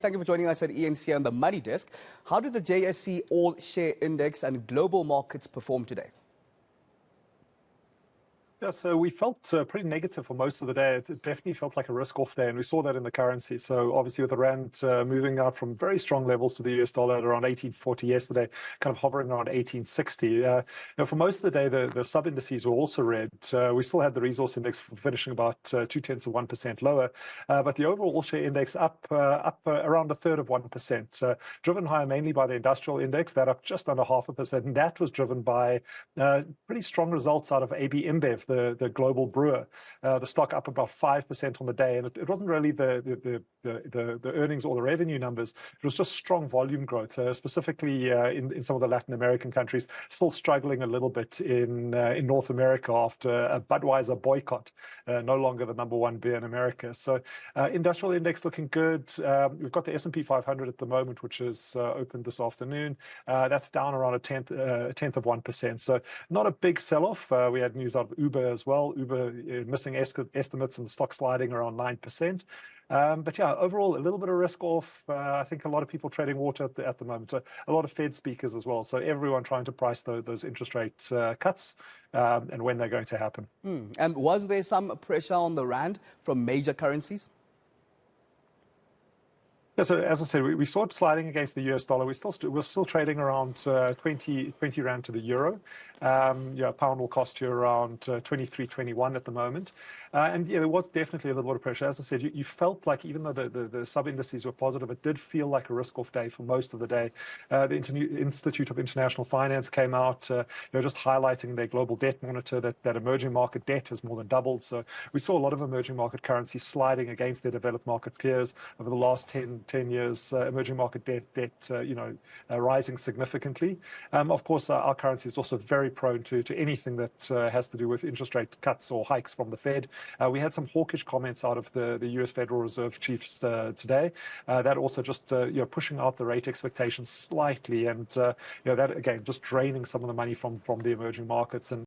Thank you for joining us at eNCA on the Money Desk. How did the JSE All Share Index and global markets perform today? Yeah, so we felt pretty negative for most of the day. It definitely felt like a risk-off day, and we saw that in the currency. So obviously with the rand moving out from very strong levels to the US dollar at around 18.40 yesterday, kind of hovering around 18.60. Now for most of the day, the sub-indices were also red. We still had the resource index finishing about 0.2% lower, but the overall All Share Index up around a third of 1%, driven higher mainly by the industrial index, that up just under 0.5%, and that was driven by pretty strong results out of AB InBev, the global brewer. The stock up about 5% on the day, and it wasn't really the earnings or the revenue numbers. It was just strong volume growth, specifically in some of the Latin American countries, still struggling a little bit in North America after a Budweiser boycott, no longer the number one beer in America. So industrial index looking good. We've got the S&P 500 at the moment, which is opened this afternoon. That's down around a tenth of 1%. So not a big sell-off. We had news out of Uber as well. Uber missing estimates and the stock sliding around 9%. But yeah, overall, a little bit of risk off. I think a lot of people trading water at the moment. A lot of Fed speakers as well. So everyone trying to price those interest rate cuts and when they're going to happen. And was there some pressure on the rand from major currencies? Yeah, so as I said, we saw it sliding against the US dollar. We're still trading around 20 rand to the euro. Yeah, pound will cost you around 23.21 at the moment. And yeah, there was definitely a little bit of pressure. As I said, you felt like even though the sub-indices were positive, it did feel like a risk-off day for most of the day. The Institute of International Finance came out, just highlighting their global debt monitor that emerging market debt has more than doubled. So we saw a lot of emerging market currencies sliding against their developed market peers over the last 10 years. Emerging market debt rising significantly. Of course, our currency is also very prone to anything that has to do with interest rate cuts or hikes from the Fed. We had some hawkish comments out of the US Federal Reserve chiefs today. That also just pushing out the rate expectations slightly, and that again just draining some of the money from the emerging markets. And